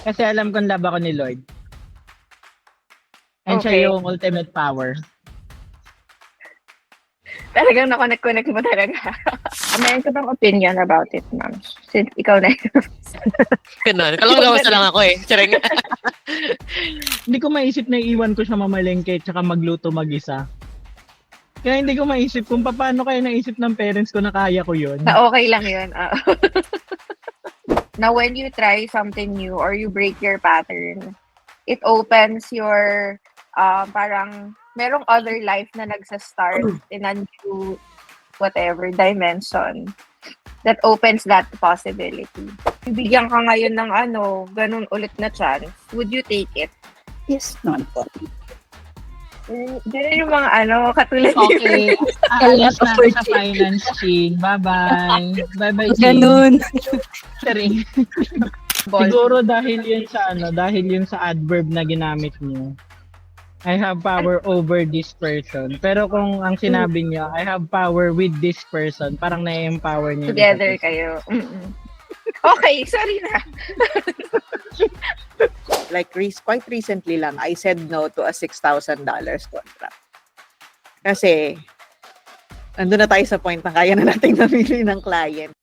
Kasi alam kong love ako ni Lloyd. And siya Okay. yung ultimate power. Talagang nakonect mo talaga. Meron ka bang opinion about it, ma'am? Since ikaw na yun. Ganun. Kalong-gawas na lang ako eh. Charing. Hindi ko maisip na iwan ko siya mamalengke tsaka magluto mag-isa. Kaya hindi ko maisip kung paano kaya naisip ng parents ko na kaya ko yun. Na okay lang yun. Now, when you try something new or you break your pattern, it opens your, parang, merong other life na nagsa-start in a new, whatever, dimension that opens that possibility. Bigyan ka ngayon ng ganun ulit na chance, would you take it? Yes, naman po. Ganun yung mga katulad Okay. Aalis na ako sa Opportunity. finance, Ching. Bye-bye. Bye-bye, Ching. Ganun. Charing. Siguro dahil yun sa adverb na ginamit niyo. I have power over this person. Pero kung ang sinabi niya, I have power with this person, parang na-empower niyo. Together kayo. Mm-mm. Okay, sorry na. Like quite recently lang, I said no to a $6,000 contract. Kasi, nandun na tayo sa point na kaya na nating namili ng client.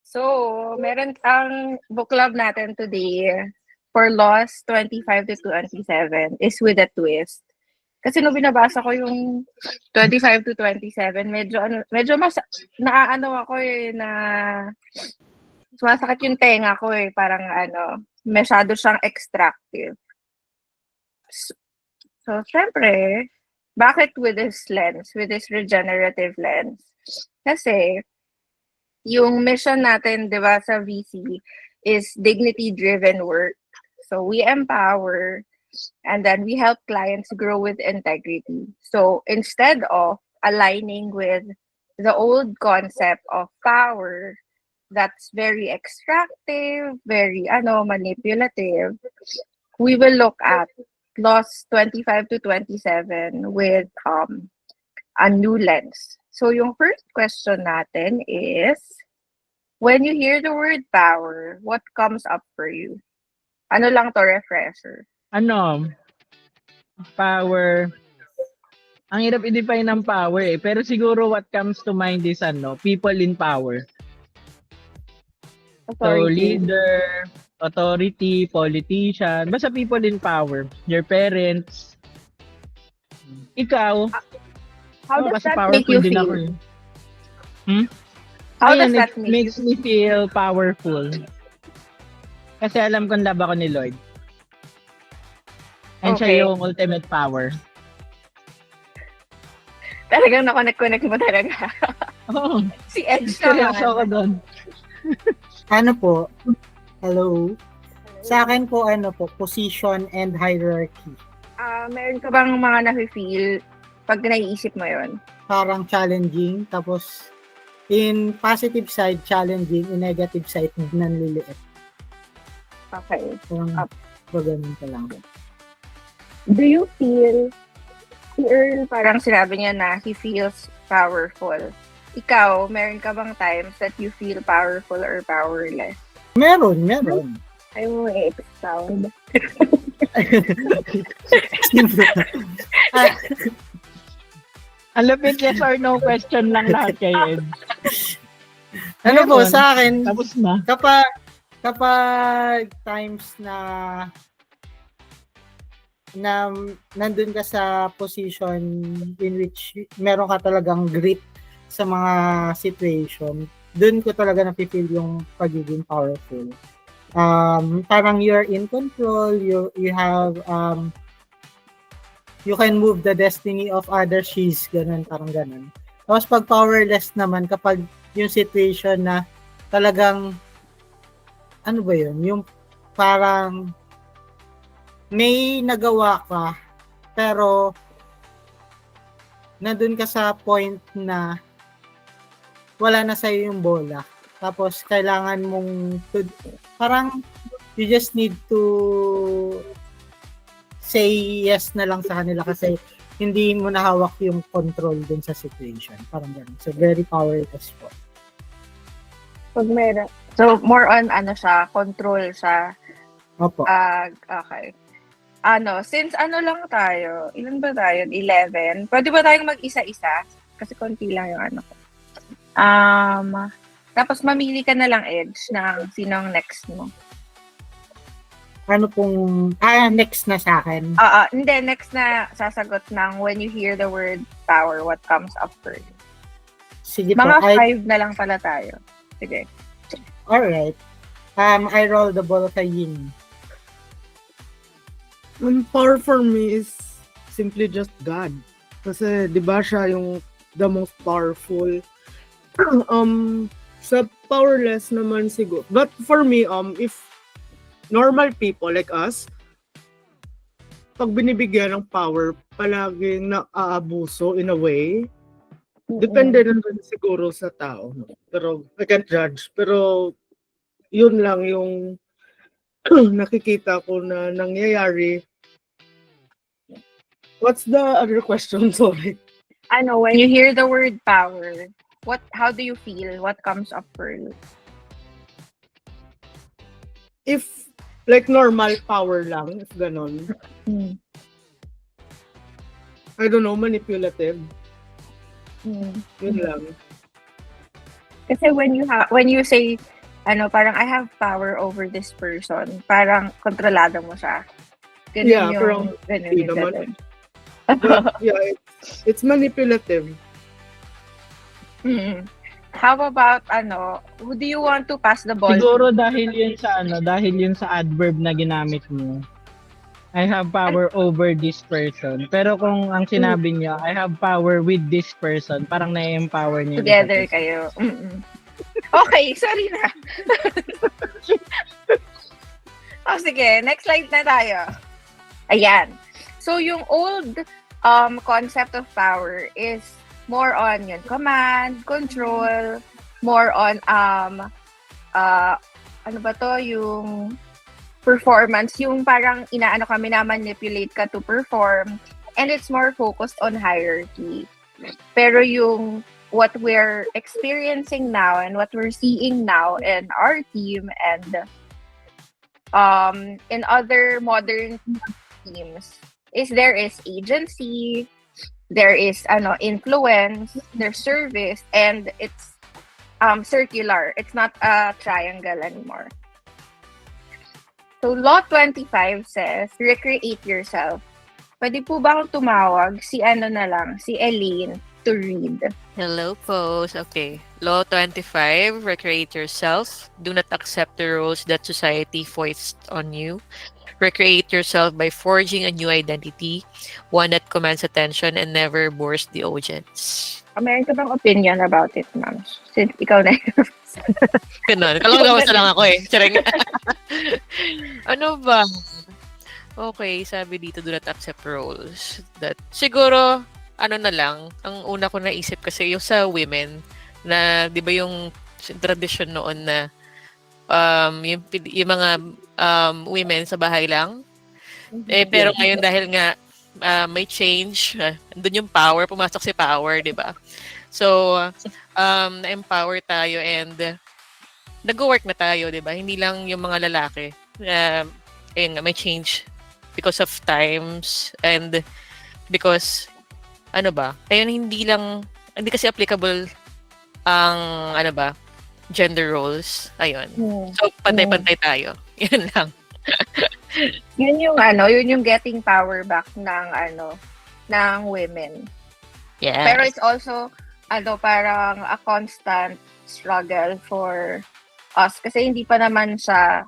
So, meron ang book club natin today for Lost 25 to 27 is with a twist. Kasi nung binabasa ko yung 25 to 27, medyo mas naaano ako na sumasakit yung tenga ko parang masyado siyang extractive. So, syempre, bakit with this lens, with this regenerative lens? Kasi, yung mission natin, di ba, sa VC is dignity-driven work. So, we empower and then we help clients grow with integrity. So, instead of aligning with the old concept of power that's very extractive, very manipulative, we will look at Lost 25 to 27 with a new lens. So, yung first question natin is, when you hear the word power, what comes up for you? Ano lang to, refresher? Power. Ang hirap i-define ng power pero siguro what comes to mind is people in power. So, leader, authority, politician, basta people in power. Your parents. Ikaw. How does kasi that make you din feel? Ako, How Ayan, does that it makes me feel powerful. Kasi alam kong love ako ni Lloyd. And Okay. siya yung ultimate power. Talagang nakonect mo talaga. Oh, Si Edge seryoso ako naman. doon. Ano po? Hello? Sa akin po, position and hierarchy. Meron ka bang mga nafe-feel pag naiisip mo yon? Parang challenging, tapos in positive side, challenging, in negative side, nanliliit. Okay. Parang ganun ka lang. Do you feel, si Earl parang sinabi niya na he feels powerful. Ikaw, meron ka bang times that you feel powerful or powerless? Meron. Ayaw mo i-expound. Ang lapit yes or no question lang lahat kay Ed. Ano po, Meron. sa akin, Tapos na. kapag times na nandun ka sa position in which meron ka talagang grit sa mga situation, dun ko talaga napipil yung pagiging powerful. Parang you're in control, you have you can move the destiny of other she's ganun, parang ganun. Tapos pag powerless naman, kapag yung situation na talagang ano ba yun, yung parang may nagawa ka pero nandun ka sa point na wala na sa'yo yung bola. Tapos, kailangan mong, parang, you just need to say yes na lang sa kanila kasi hindi mo nahawak yung control dun sa situation. Parang ganun. So, very powerless po. Pag meron. So, more on, siya, control siya. Opo. Okay. Since lang tayo, ilan ba tayo? 11. Pwede ba tayong mag-isa-isa? Kasi konti lang yung ko. Tapos mamili ka na lang, Edge, ng sinong next mo. Next na sa akin. Hindi, next na sasagot ng when you hear the word power, what comes after you. Sige Mga po. 5 na lang pala tayo. Sige. Alright. I roll the ball kay Yin. Power for me is simply just God. Kasi, di ba siya yung the most powerful. Sa powerless naman siguro. But for me, if normal people like us, pag binibigyan ng power, palagi na-aabuso in a way. Depende rin siguro sa tao. No? Pero, I can't judge. Pero, yun lang yung nakikita ko na nangyayari. What's the other question? Sorry. When you hear the word power, how do you feel? What comes up for you? If, like normal power lang, if ganon. I don't know, manipulative. Yun lang. Kasi when you say, parang I have power over this person, parang kontrolado mo siya. Ganun Yeah, yung, parang ganun hindi yung naman. dating. But, yeah, it's manipulative. How about, who do you want to pass the ball Siguro to? dahil yun sa adverb na ginamit mo. I have power over this person. Pero kung ang sinabi niyo, I have power with this person, parang na-empower niyo. Together kayo. Okay, sorry na. Sige, next slide na tayo. Ayan. So, yung old concept of power is more on yun, command, control, more on, yung performance, yung parang na-manipulate ka to perform, and it's more focused on hierarchy. Pero yung what we're experiencing now and what we're seeing now in our team and in other modern teams is there is agency, there is influence, there's service, and it's circular. It's not a triangle anymore. So Law 25 says, recreate yourself. Pwede po ba akong tumawag si Elaine to read? Hello, folks. Okay. Law 25, recreate yourself. Do not accept the roles that society foists on you. Recreate yourself by forging a new identity, one that commands attention and never bores the audience. Meron ka bang opinion about it, ma'am? Since ikaw na Ganun. Kalawang-lawas na lang ako eh. Charing. Ano ba? Okay, sabi dito, do not accept roles. That, siguro, na lang, ang una ko naisip kasi yung sa women, na, di ba yung tradition noon na yung mga women sa bahay lang. Pero ngayon dahil nga may change, andun yung power, pumasok si power, di ba? So, na-empower tayo and nag-work na tayo, di ba? Hindi lang yung mga lalaki. Ayun nga, may change because of times and because, ayun, hindi kasi applicable ang, gender roles. Ayun. So, pantay-pantay tayo. Yun lang. Yun yung getting power back ng women. Yes. Pero it's also parang a constant struggle for us kasi hindi pa naman siya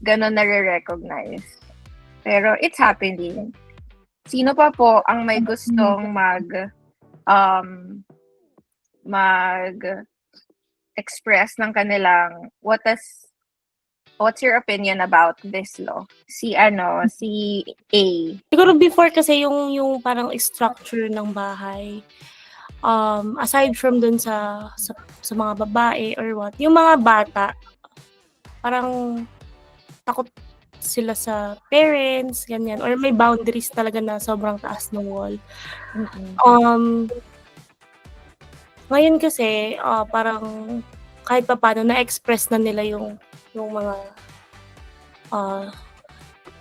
ganun nare-recognize. Pero it's happening. Sino pa po ang may gustong mag express ng kanilang what does what's your opinion about this law? Si A. Siguro before kasi yung parang structure ng bahay, aside from dun sa mga babae or what, yung mga bata, parang takot sila sa parents, ganyan, or may boundaries talaga na sobrang taas ng wall. Ngayon kasi, parang kahit pa paano na-express na nila yung mga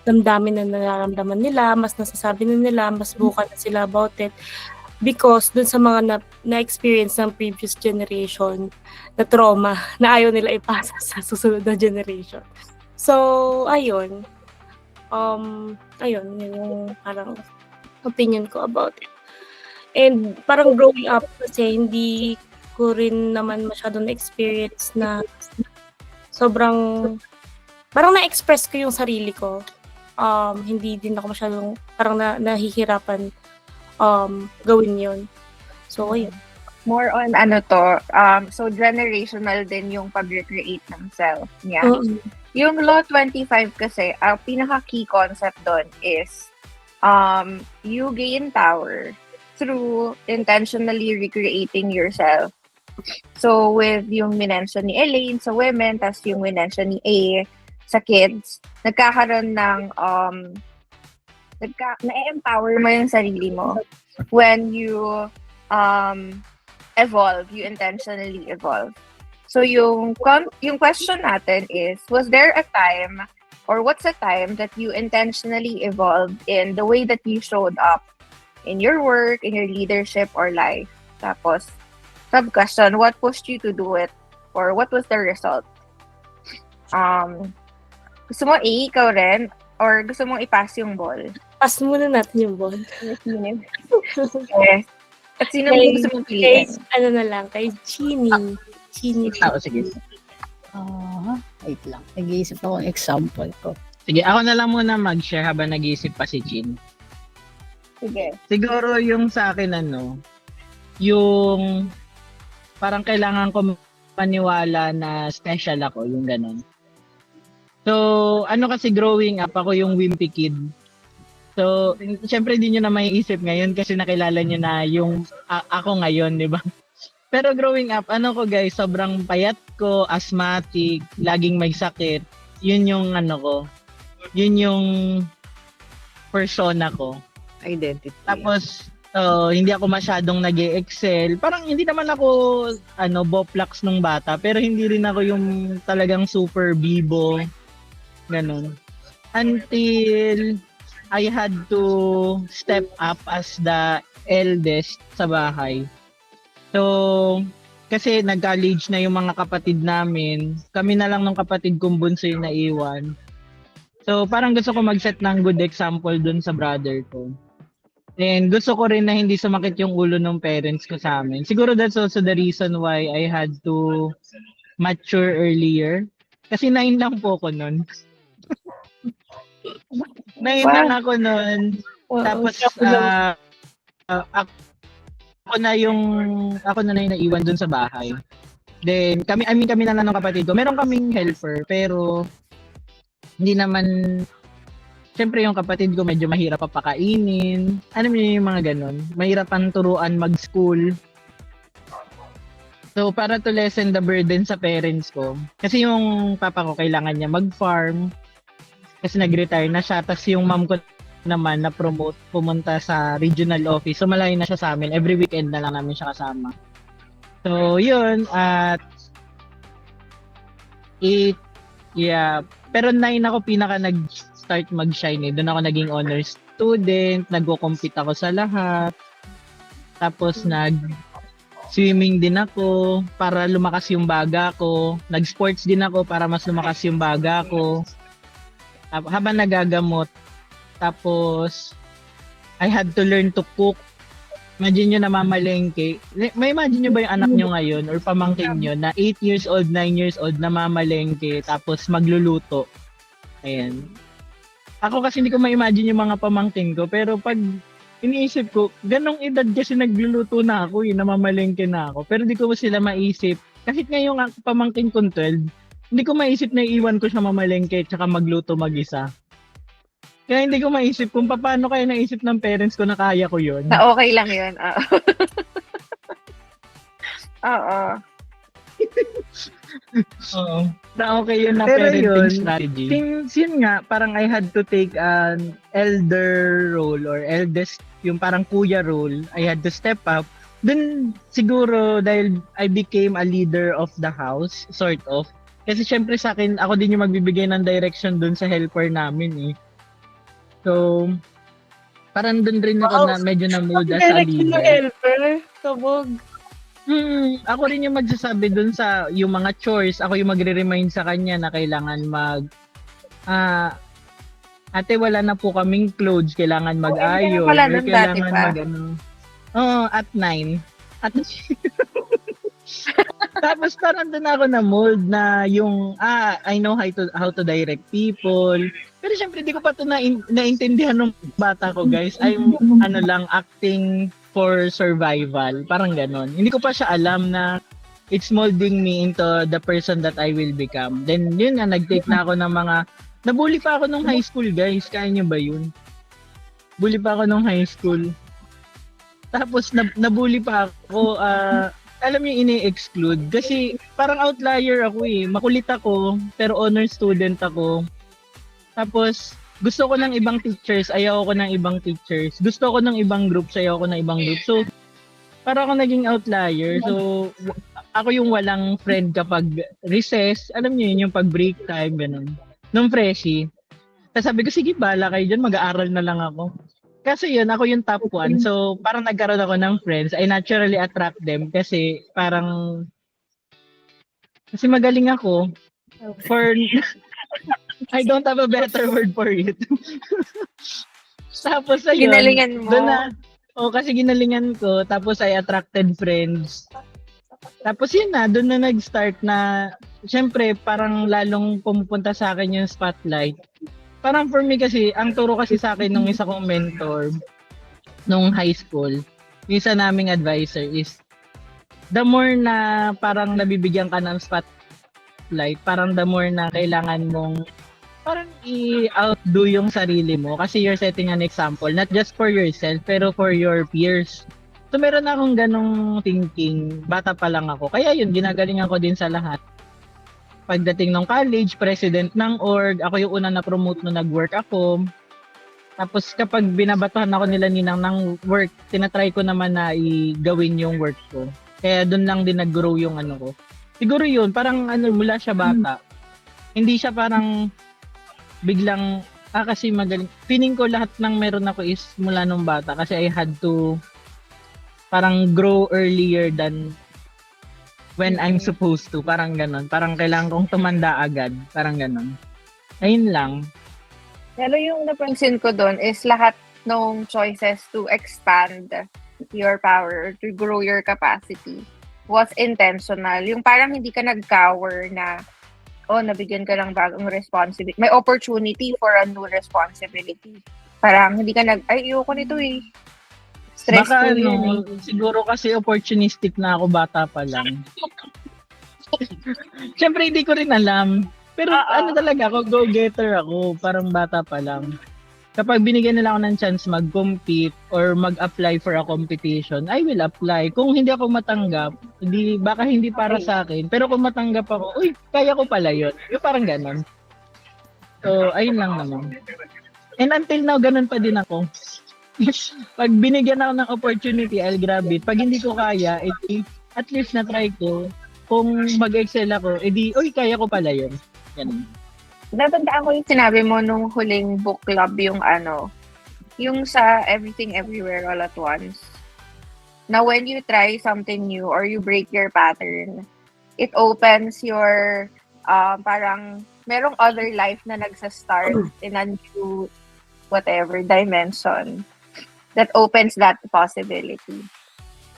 damdamin na nararamdaman nila, mas nasasabi na nila, mas vocal na sila about it. Because dun sa mga na-experience ng previous generation na trauma na ayaw nila ipasa sa susunod na generation. So, ayun. Ayun, yun yung parang opinion ko about it. And parang growing up kasi hindi ko rin naman masyadong na-experience na sobrang parang na-express ko yung sarili ko. Hindi din ako masyadong parang nahihirapan gawin yun. So, ayun. More on so generational din yung pag-recreate ng self niya. Yung Law 25 kasi, ang pinaka-key concept doon is you gain power through intentionally recreating yourself. So, with yung minention ni Elaine sa women, tas yung minention ni A sa kids, nagkakaroon ng na-empower mo yung sarili mo when you evolve, you intentionally evolve. So yung question natin is, was there a time or what's a time that you intentionally evolved in the way that you showed up in your work, in your leadership or life? Tapos, sub-question, what pushed you to do it? Or what was the result? Gusto mo A, ikaw rin? Or gusto mong i-pass yung ball? Pass muna natin yung ball. Yes. At sino mo gusto mong piliin? Kay Chini. Chini. Sige. Wait lang. Nag-iisip ako ng example ko. Sige, ako na lang muna mag-share habang nag-iisip pa si Chin. Sige. Siguro yung sa akin yung parang kailangan ko maniwala na special ako, yung ganun. So, kasi growing up, ako yung wimpy kid. So, syempre hindi nyo na maiisip ngayon kasi nakilala nyo na yung ako ngayon, di ba? Pero growing up, ko guys, sobrang payat ko, asthmatic, laging may sakit. Yun yung ko. Yun yung persona ko. Identity. Tapos, hindi ako masyadong nag-excel. Parang hindi naman ako, boplax nung bata. Pero hindi rin ako yung talagang super bibo. Ganun. Until I had to step up as the eldest sa bahay. So, kasi nag-college na yung mga kapatid namin. Kami na lang ng kapatid kong bunso yung naiwan. So, parang gusto ko mag-set ng good example dun sa brother ko. And gusto ko rin na hindi sumakit yung ulo ng parents ko sa amin. Siguro that's also the reason why I had to mature earlier. Kasi 9 lang po ako nun. 9 lang ako nun. Tapos, ako na yung naiwan dun sa bahay. Then, kami na lang ng kapatid ko. Meron kaming helper, pero hindi naman, syempre yung kapatid ko medyo mahirap papakainin. Ano yung mga ganun? Mahirapan turuan mag-school. So, para to lessen the burden sa parents ko. Kasi yung papa ko, kailangan niya mag-farm. Kasi nag-retire na siya. Tapos yung mom ko naman na-promote, pumunta sa regional office. So, malayo na siya sa amin. Every weekend na lang namin siya kasama. So, yun. At 8, yeah. Pero 9 ako pinaka nag-start mag-shine eh. Doon ako naging honor student. Nagko-compete ako sa lahat. Tapos nag-swimming din ako para lumakas yung baga ko. Nag-sports din ako para mas lumakas yung baga ko. Habang nagagamot. Tapos, I had to learn to cook. Imagine nyo namamalengke. May imagine nyo ba yung anak nyo ngayon or pamangkin nyo na 8 years old, 9 years old namamalengke tapos magluluto. Ayan. Ako kasi hindi ko ma-imagine yung mga pamangkin ko pero pag iniisip ko, ganong edad kasi nagluluto na ako, namamalengke na ako. Pero di ko sila maisip. Kahit nga yung pamangkin kong 12, hindi ko maisip na iiwan ko siya mamalengke tsaka magluto mag-isa. Kaya hindi ko maisip kung paano kaya naisip ng parents ko na kaya ko yun. Na okay lang yun. Oo. Oo. Oo. Na okay yun na Pero parenting yun, strategy. Since yun nga, parang I had to take an elder role or eldest, yung parang kuya role, I had to step up. Dun siguro dahil I became a leader of the house, sort of. Kasi syempre sa akin, ako din yung magbibigay ng direction dun sa helper namin eh. So, parang dun rin ako na medyo na-mold as a Direction ng leader. helper. Kabog. Ako rin yung magsasabi dun sa yung mga chores. Ako yung magre-remind sa kanya na kailangan ate wala na po kaming clothes, kailangan mag-ayos. pala Or nun dati kailangan pa. at 9. At tapos parang doon ako na mold na yung I know how to direct people. Pero syempre di ko pa to naintindihan ng bata ko, guys. I'm acting for survival. Parang ganon. Hindi ko pa siya alam na it's molding me into the person that I will become. Then yun nga, nag-take na ako ng mga nabully pa ako nung high school, guys. Kaya nyo ba yun? Bully pa ako nung high school. Tapos nabully pa ako, alam niyo ini-exclude kasi parang outlier ako eh. Makulit ako, pero honor student ako. Tapos gusto ko ng ibang teachers, ayaw ko ng ibang teachers. Gusto ko ng ibang groups, ayaw ko ng ibang group. So para ako naging outlier. So ako yung walang friend kapag recess. Alam niyo yun, yung pag break time ganun. Nung freshie. Tapos sabi ko, sige, bala kayo dyan, mag-aaral na lang ako. Kasi yun, ako yung top 1. So, parang nagkaroon ako ng friends. I naturally attract them kasi kasi magaling ako. I don't have a better word for it. Tapos ayun. Ginalingan mo. Kasi ginalingan ko. Tapos I attracted friends. Tapos yun na, doon na nag-start na, syempre, parang lalong pumupunta sa akin yung spotlight. Parang for me kasi, ang turo kasi sa akin nung isa kong mentor nung high school, yung isa naming advisor is, the more na parang nabibigyan ka ng spotlight, parang the more na kailangan mong parang i-outdo yung sarili mo kasi you're setting an example, not just for yourself, pero for your peers. So meron akong ganong thinking, bata pa lang ako. Kaya yun, ginagalingan ko din sa lahat. Pagdating ng college, president ng org, ako yung una na-promote nung nag-work ako. Tapos kapag binabatahan ako nila ninang ng work, tinatry ko naman na i-gawin yung work ko. Kaya doon lang din nag-grow yung ano ko. Siguro yun, parang mula siya bata. Hindi siya parang biglang, kasi magaling. Feeling ko lahat ng meron ako is mula nung bata kasi I had to parang grow earlier than when I'm supposed to. Parang ganon. Parang kailangan kong tumanda agad. Parang ganon. Ayun lang. Pero yung napansin ko doon is lahat ng choices to expand your power, to grow your capacity was intentional. Yung parang hindi ka nag-cower na, nabigyan ka ng bagong responsibility. May opportunity for a new responsibility. Parang hindi ka ayoko nito eh. Baka Stressful yun eh. siguro kasi opportunistic na ako, bata pa lang. Siyempre hindi ko rin alam. Pero talaga ako, go-getter ako, parang bata pa lang. Kapag binigyan nila ako ng chance mag-compete or mag-apply for a competition, I will apply. Kung hindi ako matanggap, baka hindi para sa akin. Pero kung matanggap ako, kaya ko pala yun. Yung parang ganon. So, ayun lang naman. And until now, ganon pa din ako. Pag binigyan ako ng opportunity, I'll grab it. Pag hindi ko kaya, at least na-try ko. Kung mag-excel ako, kaya ko pala yun. Ganun. Natandaan ko yung sinabi mo nung huling book club, yung yung sa Everything Everywhere All at Once. Na when you try something new or you break your pattern, it opens your, parang, merong other life na nagsa-start in a new, whatever, dimension that opens that possibility.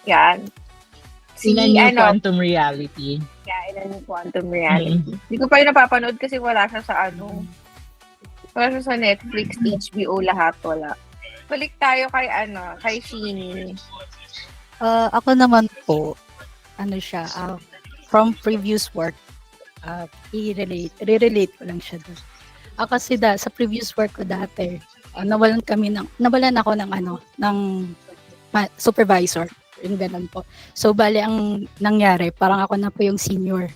Yan. In a new quantum reality. Yeah, in a new quantum reality. Hindi ko pa yung napapanood kasi wala siya sa wala siya sa Netflix, HBO, lahat wala. Balik tayo kay Sheeny. Ako naman po, siya, from previous work, i-relate ko lang siya doon. Kasi sa previous work ko dati, nawalan ako ng supervisor, yung ganun po. So, bale, ang nangyari, parang ako na po yung senior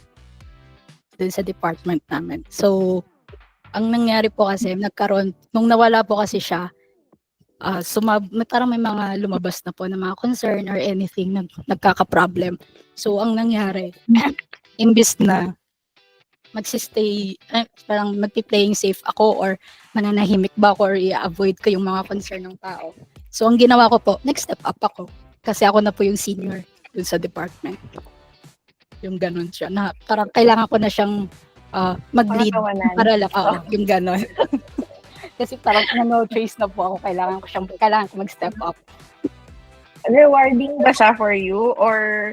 dun sa department namin. So, ang nangyari po kasi, nung nawala po kasi siya, parang may mga lumabas na po na mga concern or anything na nagkaka-problem. So, ang nangyari, imbis na parang magpi-playing safe ako or mananahimik ba ako or i-avoid ko yung mga concern ng tao. So, ang ginawa ko po, next step up ako. Kasi ako na po yung senior dun sa department. Yung ganun siya. Na parang kailangan ko na siyang mag-lead Pangatawanan. para lang, yung ganun. Kasi parang no choice na po ako. Kailangan ko mag-step up. Rewarding ba siya for you or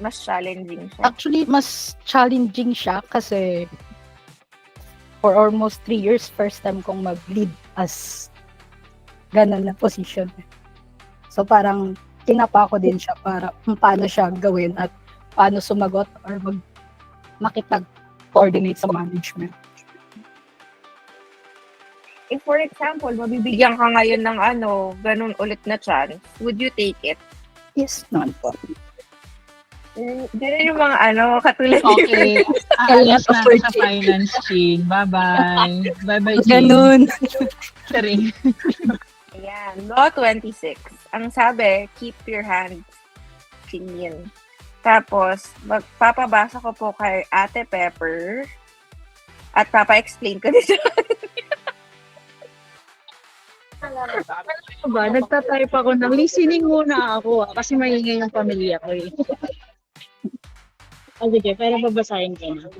mas challenging siya? Actually, mas challenging siya kasi for almost 3 years, first time kong mag-lead as ganun na position. So parang tinapa ko din siya para kung paano siya gawin at paano sumagot or makipag-coordinate sa management. If for example, mabibigyan ka ngayon ng ganun ulit na chance, would you take it? Yes, naman po. Ganun yung mga katulad Okay. Kailangan Alas na for sa finance, Chin. Bye-bye. Bye-bye, Chin. Ganun. Charing. Ayan, Law 26. Ang sabi, keep your hands clean. Tapos, magpapabasa ko po kay Ate Pepper at papa-explain ko din sa Ano ba? Nagtatype ako ng listening muna ako kasi maingay yung pamilya ko eh. Okay, pero babasahin ko na.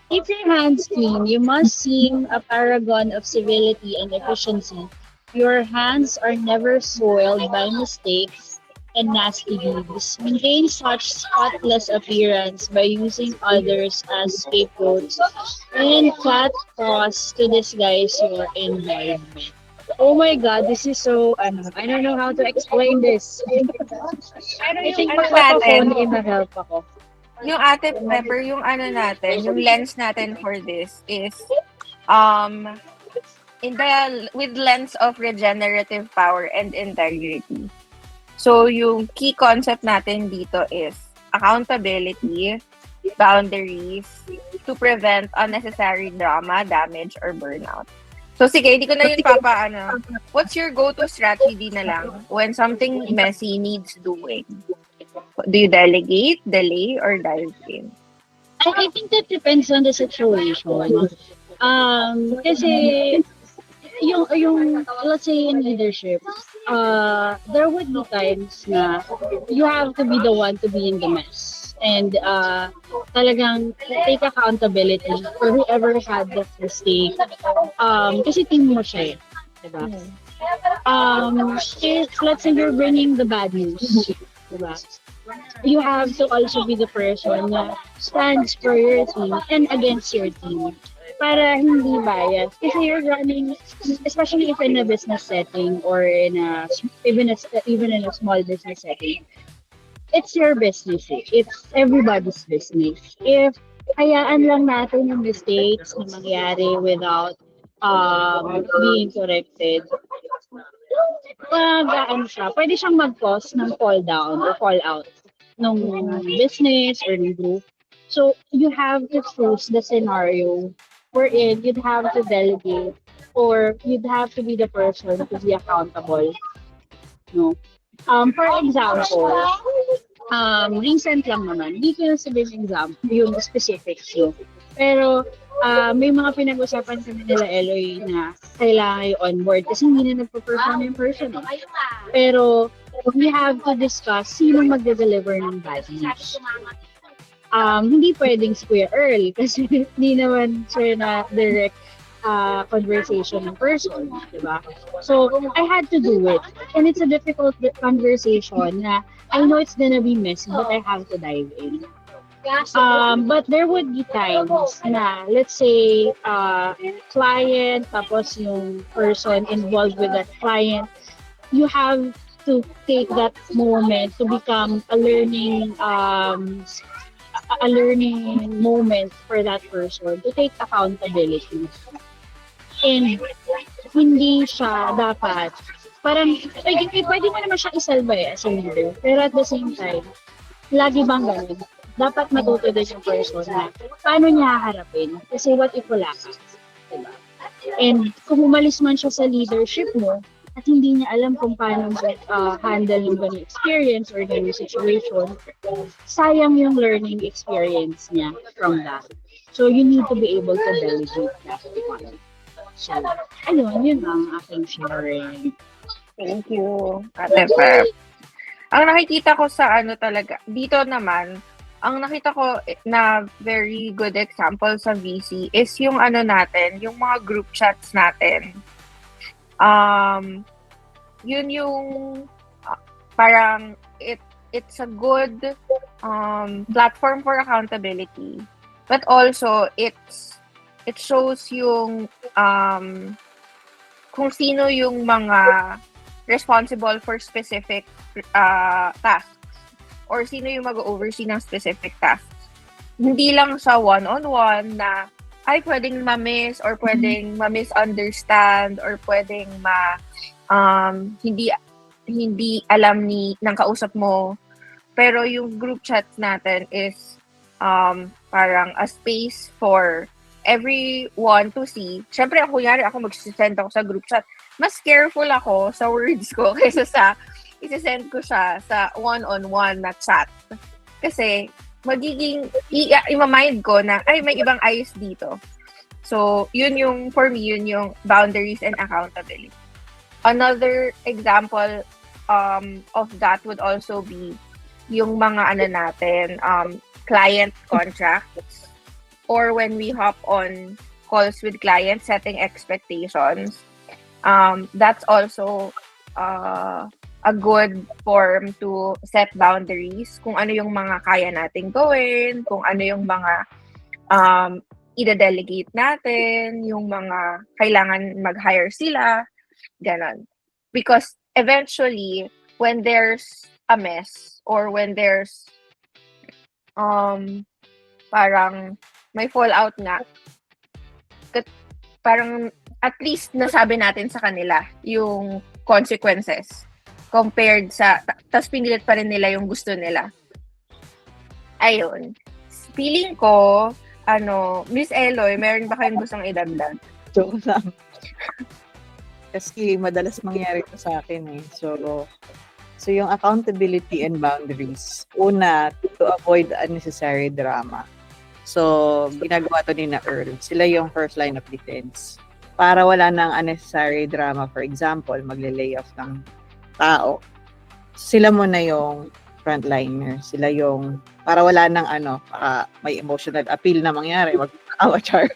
Keep your hands clean. You must seem a paragon of civility and efficiency. Your hands are never soiled by mistakes and nasty deeds. Maintain such spotless appearance by using others as scapegoats and cut costs to disguise your environment. Oh my God, this is so, I don't know how to explain this. I think magpapaphone in na help ako. yung Ate Pepper, yung natin, yung lens natin for this is with lens of regenerative power and integrity. So, yung key concept natin dito is accountability, boundaries, to prevent unnecessary drama, damage, or burnout. So, sige, hindi ko na yun what's your go-to strategy na lang when something messy needs doing? Do you delegate, delay, or dive in? I think that depends on the situation. Kasi yung let's say in leadership, there would be times na you have to be the one to be in the mess. And talagang take accountability for whoever had that mistake. Kasi team mo siya, diba? If let's say you're bringing the bad news, diba? You have to also be the person na stands for your team and against your team para hindi bias. Kasi you're running, especially if in a business setting or even in a small business setting, it's your business. It's everybody's business. If hayaan lang natin yung mistakes na mangyari without being corrected, pwede siyang mag-cause ng fall down or fall out ng business or ng group. So, you have to choose the scenario wherein you'd have to delegate or you'd have to be the person to be accountable. No? For example, recent lang naman, hindi ko sabihin example, yung specifics yun. Pero, may mga pinag-usapan kami nila Eloy na kailangan i-onboard kasi hindi na nagpo-perform yung person. Pero, we have to discuss sino magde-deliver ng bad news. Hindi pwedeng Square Earl kasi hindi naman siya na direct conversation ng person, diba? So, I had to do it. And it's a difficult conversation na I know it's gonna be messy, but I have to dive in. But there would be times na, let's say, client, tapos yung person involved with that client, you have to take that moment to become a learning a learning moment for that person to take accountability. And hindi siya dapat, parang, pwede mo naman siya isalba as a leader. Pero at the same time, lagi bang ganun? Dapat matuto din yung person na paano niya haharapin. Kasi what if wala ka? Diba? And kung umalis man siya sa leadership mo, at hindi niya alam kung paano handle yung ganyung experience or ganyung situation, sayang yung learning experience niya from that. So you need to be able to delegate that one. So, ayun, yun ang aking sharing. Thank you, Ate Fab. Ang nakikita ko sa talaga, dito naman, ang nakita ko na very good example sa VC is yung natin, yung mga group chats natin. Yun yung parang it's a good platform for accountability. But also, it shows yung kung sino yung mga responsible for specific tasks or sino yung mag-oversee ng specific tasks. Hindi lang sa one-on-one na ay pwedeng ma-miss or pwedeng ma-misunderstand or pwedeng hindi alam ng kausap mo. Pero yung group chats natin is parang a space for everyone to see. Siyempre, kunyari ako mag-send ako sa group chat. Mas careful ako sa words ko kaysa sa isi-send ko siya sa one-on-one na chat. Kasi magiging ima-mind ko na ay may ibang ayos dito. So, for me, yun yung boundaries and accountability. Another example of that would also be yung mga natin, client contracts or when we hop on calls with clients, setting expectations. That's also a good form to set boundaries kung ano yung mga kaya nating gawin, kung ano yung mga ide-delegate natin, yung mga kailangan mag-hire sila, ganon. Because eventually, when there's a mess or when there's parang may fallout nga, parang at least nasabi natin sa kanila yung consequences compared sa, tas pinilit pa rin nila yung gusto nila. Ayun. Feeling ko, Miss Eloy, meron ba kayong gustong idagdag? Joke lang. Kasi madalas mangyari ito sa akin eh. So yung accountability and boundaries. Una, to avoid unnecessary drama. So, ginagawa to ni na Earl. Sila yung first line of defense. Para wala nang unnecessary drama, for example, magle-layoff ng tao. Sila muna yung frontliner. Sila yung, para wala nang may emotional appeal na mangyari. Mag-awa, char.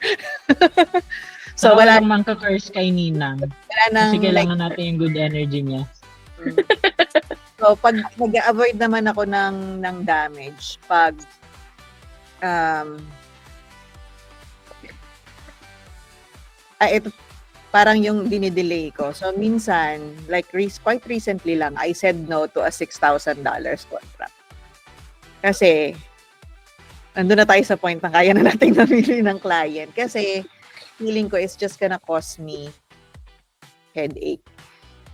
So, wala nang mangka-curse kay Ninang. Wala nang, kasi kailangan natin yung good energy niya. So, pag nag-avoid naman ako ng damage, pag ito, parang yung dinidelay ko. So, minsan, like quite recently lang, I said no to a $6,000 contract. Kasi, nandun na tayo sa point na kaya na natin namili ng client. Kasi, feeling ko is just gonna cost me headache.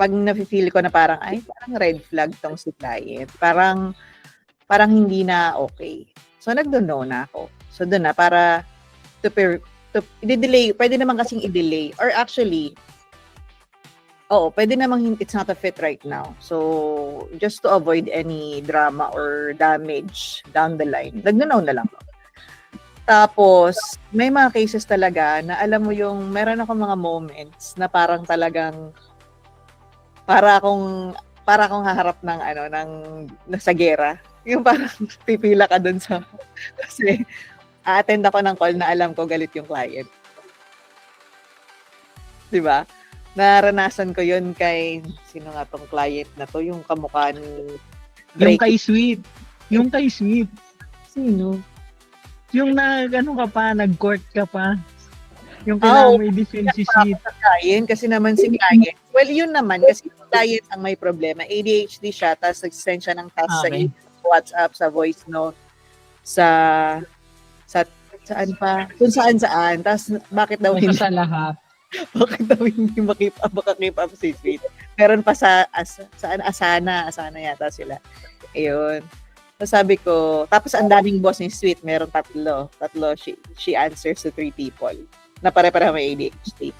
Pag nafe-feel ko na parang, parang red flag tong si client. Parang hindi na okay. So, nagdo-no na ako. So, doon na, para to i-delay, pwede naman kasing i-delay. Or actually, pwede namang it's not a fit right now. So, just to avoid any drama or damage down the line, nagdo-no na lang. Tapos, may mga cases talaga na alam mo yung, meron ako mga moments na parang talagang, para akong haharap ng nasa gera. Yung parang pipila ka dun sa, kasi a-attend ako ng call na alam ko galit yung client. Diba? Naranasan ko yun kay, sino nga tong client na to, yung kamukha ni Yung kay Sweet. Yung kay Sweet. Sino? Yung nag-court ka pa. Yung kailangan mo i-defend si Sweet. Client, kasi naman si client. Well, yun naman, kasi yung client ang may problema. ADHD siya, tapos nag-send siya ng task sa WhatsApp, sa voice note. sa saan pa? Kung saan. Tapos bakit daw hindi Sa lahat. bakit daw hindi makkeep up si Sweet? Meron pa saan Asana yata sila. Ayun. So sabi ko, tapos ang daming boss ni Sweet, meron tatlo. She answers to 3 people na pare-pareho may ADHD.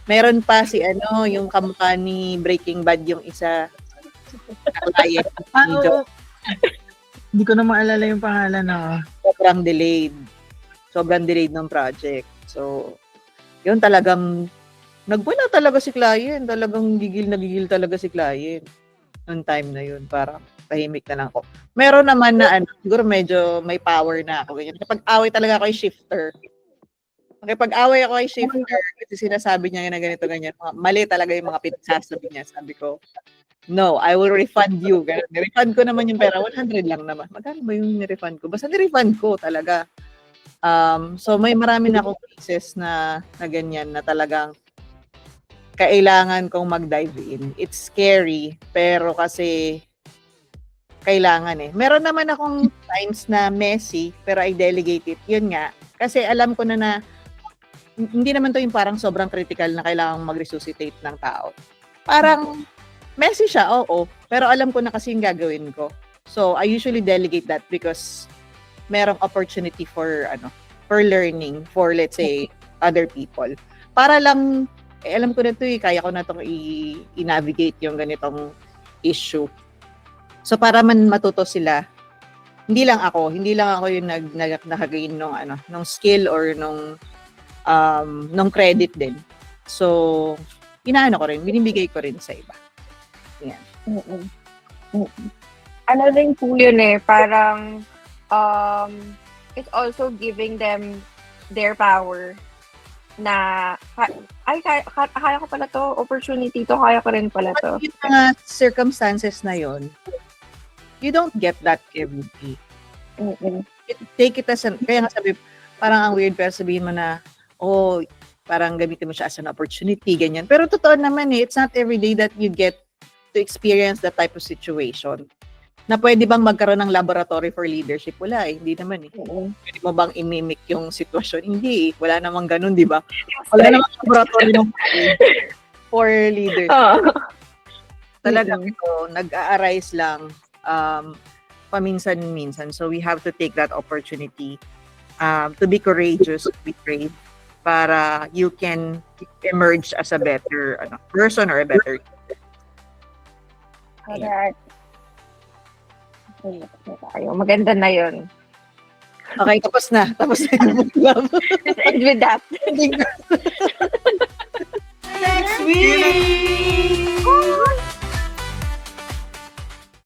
Meron pa si yung kamukha ni Breaking Bad, yung isa client. Hindi ko na maalala yung pangalan na. Sobrang delayed ng project. So, yun talagang, nagwala talaga si client. Talagang gigil talaga si client. Noong time na yun, parang tahimik na lang ako. Meron naman na, siguro medyo may power na ako. Ganyan. Kapag away talaga ako yung shifter. Kapag away ako yung shifter, kasi sinasabi niya na ganito, ganyan. Mali talaga yung mga pinagsasabi niya. Sabi ko, no, I will refund you. Ganun. Refund ko naman yung pera. 100 lang naman. Magkano ba yung nirefund ko? Basta nirefund ko talaga. So may marami na akong cases na ganyan na talagang kailangan kong mag-dive in. It's scary, pero kasi kailangan eh. Meron naman akong times na messy, pero I delegate it. Yun nga, kasi alam ko na hindi naman to yung parang sobrang critical na kailangan mag-resuscitate ng tao. Parang messy siya, oo, pero alam ko na kasi yung gagawin ko. So I usually delegate that because merong opportunity for learning for, let's say, other people. Para lang, alam ko na ito kaya ko na itong i-navigate yung ganitong issue. So para man matuto sila, hindi lang ako yung nakagain nung skill or nung credit din. So, binibigay ko rin sa iba. Yan. Ano rin po yun parang it's also giving them their power na kaya ko pala to, opportunity to, kaya ko rin pala to. But yung mga circumstances na yon, you don't get that every day. Take it as kaya nga sabi, parang ang weird pero sabihin mo na, parang gamitin mo siya as an opportunity, ganyan. Pero totoo naman it's not every day that you get to experience that type of situation. Na pwede bang magkaroon ng laboratory for leadership? Wala hindi naman Pwede mo bang imimic yung sitwasyon? Hindi Wala namang ganun, di ba? Wala namang laboratory for leadership. Talagang ito, nag-a-arise lang paminsan-minsan. So we have to take that opportunity to be courageous, to be brave, para you can emerge as a better person or a better. Correct. Maganda na yun. Okay, tapos na yung love. Let's end with that. Next week!